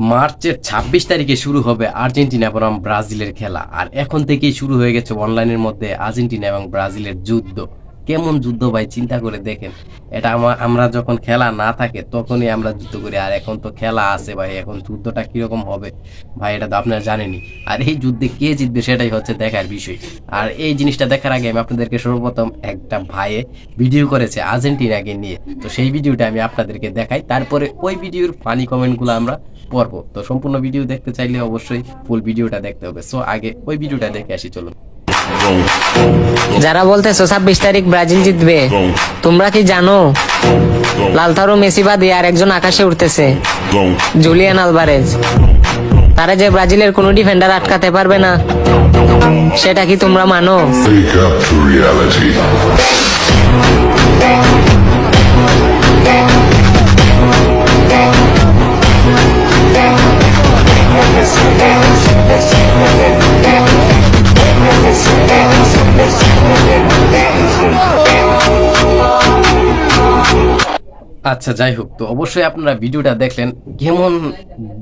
মার্চের ২৬ তারিখে শুরু হবে আর্জেন্টিনা বনাম ব্রাজিলের খেলা। আর এখন থেকেই শুরু হয়ে গেছে অনলাইনের মধ্যে আর্জেন্টিনা এবং ব্রাজিলের যুদ্ধ। কেমন যুদ্ধ ভাই, চিন্তা করে দেখেন। এটা আমরা যখন খেলা না থাকে তখনই আমরা যুদ্ধ করি, আর এখন তো খেলা আছে ভাই, এখন যুদ্ধটা কিরকম হবে ভাই এটা তো আপনারা জানেনই। আর এই যুদ্ধে কে জিতবে সেটাই হচ্ছে দেখার বিষয়। আর এই জিনিসটা দেখার আগে আমি আপনাদেরকে সর্বপ্রথম একটা ভাইয়ে ভিডিও করেছে আর্জেন্টিনাকে নিয়ে, তো সেই ভিডিওটা আমি আপনাদেরকে দেখাই, তারপরে ওই ভিডিওর ফানি কমেন্টগুলো আমরা পড়বো। তো সম্পূর্ণ ভিডিও দেখতে চাইলে অবশ্যই ফুল ভিডিওটা দেখতে হবে। সো আগে ওই ভিডিওটা দেখে আসি, চলুন। যারা বলতেছো ২৬ তারিখ ব্রাজিল জিতবে, তোমরা কি জানো লালতারো মেসি বাদে আর একজন আকাশে উঠতেছে, জুলিয়ান আলভারেজ। তারা যে ব্রাজিলের কোনো ডিফেন্ডার আটকাতে পারবে না, সেটা কি তোমরা মানো? Wake up to reality. আচ্ছা যাই হোক, তো অবশ্যই আপনারা ভিডিওটা দেখলেন। কেমন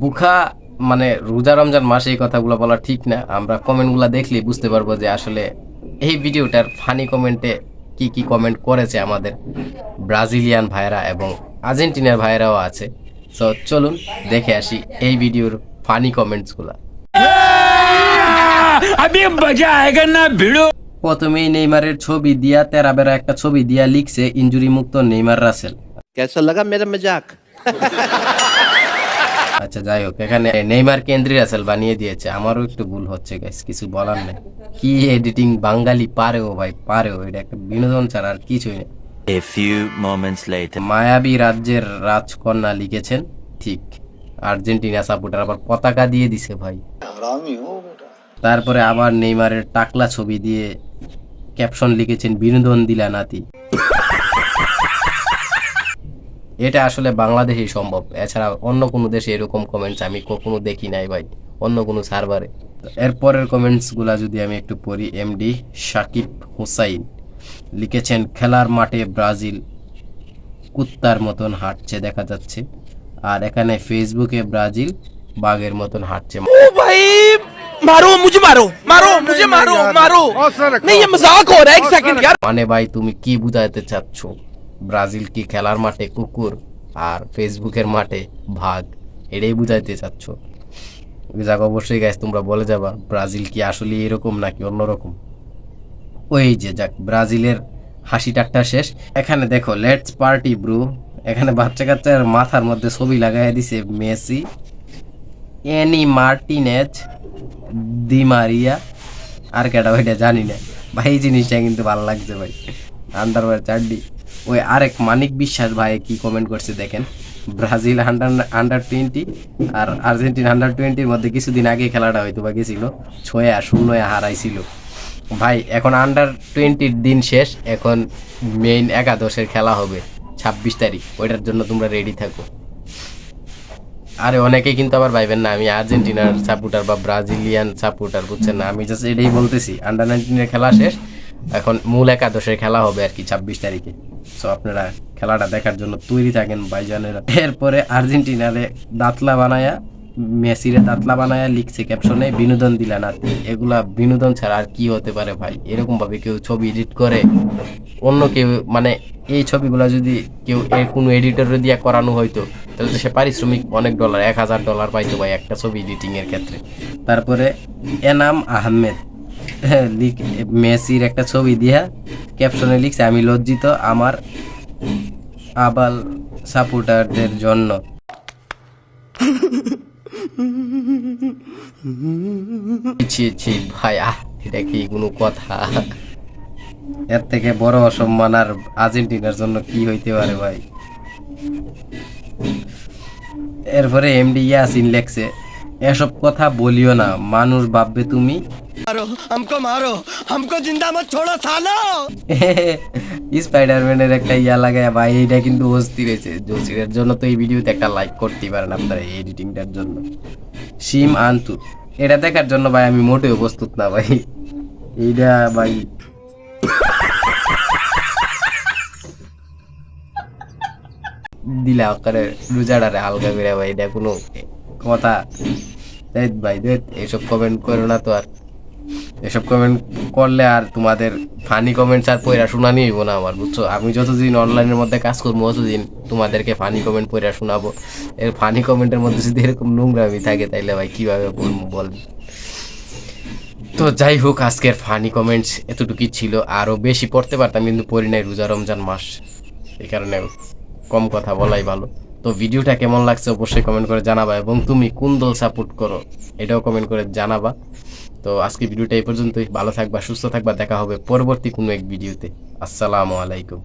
বুখা, মানে রোজা রমজান মাসে এই কথাগুলো বলা ঠিক না। আমরা কমেন্টগুলো দেখলেই বুঝতে পারবো যে আসলে এই ভিডিওটার ফানি কমেন্টে কি কি কমেন্ট করেছে আমাদের ব্রাজিলিয়ান ভাইরা এবং আর্জেন্টিনার ভাইরাও আছে। সো চলুন দেখে আসি এই ভিডিওর ফানি কমেন্টসগুলো। প্রথমেই নেইমারের ছবি দিয়া তেরাবেরা একটা ছবি দিয়া লিখছে ইনজুরি মুক্ত নেইমার রাসেল। कैसा लगा मेरा मजाक? আচ্ছা যাই হোক, এখানে নেইমার কেন্দ্রি রাসেল বানিয়ে দিয়েছে। আমারও একটু ভুল হচ্ছে গাইস, কিছু বলার নেই। কি এডিটিং বাঙালি পারেও ভাই, পারেও। এটা একটা বিনোদন ছাড়া আর কিছুই নেই। A few moments later. মায়াবী রাজ্যের রাজকন্যা লিখেছেন, ঠিক। আর্জেন্টিনা সাপোর্টার আবার পতাকা দিয়ে দিছে ভাই। তারপরে আবার নেইমারের টাকলা ছবি দিয়ে ক্যাপশন লিখেছেন বিনোদন দিলা নাতি। এটা আসলে বাংলাদেশেই সম্ভব, এছাড়া অন্য কোনো দেশে এরকম কমেন্টস আমি কখনো দেখি নাই ভাই, অন্য কোনো সার্ভারে। এরপরের কমেন্টসগুলা যদি আমি একটু পড়ি। এমডি সাকিব হুসাইন লিখেছেন খেলার মাঠে ব্রাজিল কুত্তার মতন হাঁটছে দেখা যাচ্ছে। আর এখানে ফেসবুকে ব্রাজিল বাঘের মতন হাঁটছে। मारो मुझे, मारो मारो मुझे, मारो मारो नहीं, ये मजाक हो रहा है। एक सेकंड यार। মানে ভাই তুমি কি বুঝাতে চাচ্ছ? ব্রাজিল কি খেলার মাঠে কুকুর আর ফেসবুকের মাঠে ভাগ, এটাই বুঝাইতে চাচ্ছ? যাক, অবশ্যই গাইস তোমরা বলে যাবা ব্রাজিল কি আসলে এরকম নাকি অন্যরকম। ওই যে যাক, ব্রাজিলের হাসি ঠাট্টা শেষ। এখানে দেখো লেটস পার্টি ব্রু। এখানে বাচ্চা কাচ্চার মাথার মধ্যে ছবি লাগাই দিছে Messi, Emi Martinez, Di Maria, আর কেটা ওইটা জানি না ভাই। এই জিনিসটা কিন্তু ভালো লাগছে ভাই, আন্ডারওয়্যার চাড্ডি। ওই আরেক মানিক বিশ্বাস ভাই কি কমেন্ট করছে দেখেন, ব্রাজিল আন্ডার 20 আর আর্জেন্টিনা আন্ডার 20-র মধ্যে কিছুদিন আগে খেলাটা হয়তো বা গেছিল, 6-0 হারাইছিল ভাই। এখন আন্ডার 20-র দিন শেষ, এখন মেইন একাদশের খেলা হবে 26 তারিখ। ওইটার জন্য তোমরা রেডি থাকো। আরে অনেকেই কিন্তু আবার ভাইবেন না আমি আর্জেন্টিনার সাপোর্টার বা ব্রাজিলিয়ান সাপোর্টার, বুঝছেন না? আমি জাস্ট এটাই বলতেছি, আন্ডার 19-এর খেলা শেষ, এখন মূল একাদশের খেলা হবে আর কি 26 তারিখে। সো আপনারা খেলাটা দেখার জন্য তৈরি থাকেন ভাইজানেরা। এরপরে আর্জেন্টিনারে দাতলা বানায়া, মেসিরে দাতলা বানায়া লিখছে ক্যাপশনে বিনোদন দিলা নাতি। এগুলা বিনোদন ছাড়া আর কি হতে পারে ভাই? এরকম ভাবে কেউ ছবি এডিট করে অন্য কেউ, মানে এই ছবিগুলা যদি কেউ কোনো এডিটর দিয়ে করানো হয়তো তাহলে তো সে পারিশ্রমিক অনেক $1,000 $1,000 পাইতো ভাই একটা ছবি এডিটিং এর ক্ষেত্রে। তারপরে এনাম আহমেদ মেসির একটা ছবি দিয়া ক্যাপশনে লিখছে আমি লজ্জিত আমার আবাল সাপোর্টারদের জন্য। ছি ছি ভাই, এটা কি কোনো কথা? এর থেকে বড় অসম্মান আর আর্জেন্টিনার জন্য কি হইতে পারে ভাই? এরপরে এমডি ইয়াসিন লেখছে এসব কথা বলিও না, মানুষ ভাববে তুমি। मारो हमको जिंदा मत छोड़ो सालो। স্পাইডারম্যানের একটা ইয়া লাগায় ভাই, এইটা কিন্তু অস্থির হয়েছে। জসিরের জন্য তো এই ভিডিওতে একটা লাইক করতেই পারেন আপনারা এই এডিটিংটার জন্য। সিম আন্তু, এটা দেখার জন্য ভাই আমি মোটেও প্রস্তুত না ভাই। এইটা ভাই দিলা করে রোজাটারে হালকা করে ভাই, এটা কোনো কথা দেখ ভাই দেখ, এইসব কমেন্ট করো না তো। আর এসব কমেন্ট করলে আর তোমাদের ফানি কমেন্টস আর পড়া শোনানি হইব না আমার, বুঝছো? আমি যতদিন অনলাইনের মধ্যে কাজ করবো ততদিন তোমাদেরকে ফানি কমেন্ট পড়া শোনাবো। এর ফানি কমেন্টের মধ্যে যদি এরকম নোংরামি থাকে তাইলে ভাই কিভাবে বলবো বল। তো যাই হোক, আজকের ফানি কমেন্টস এতটুকুই ছিল। আরও বেশি পড়তে পারতাম কিন্তু পড়ি নাই, রোজা রমজান মাস, এই কারণে কম কথা বলাই ভালো। তো ভিডিওটা কেমন লাগছে অবশ্যই কমেন্ট করে জানাবা, এবং তুমি কোন দল সাপোর্ট করো এটাও কমেন্ট করে জানাবা। তো আজকে ভিডিওটা এই পর্যন্তই। ভালো থাকবা, সুস্থ থাকবা, দেখা হবে পরবর্তী কোনো এক ভিডিওতে। আসসালামু আলাইকুম।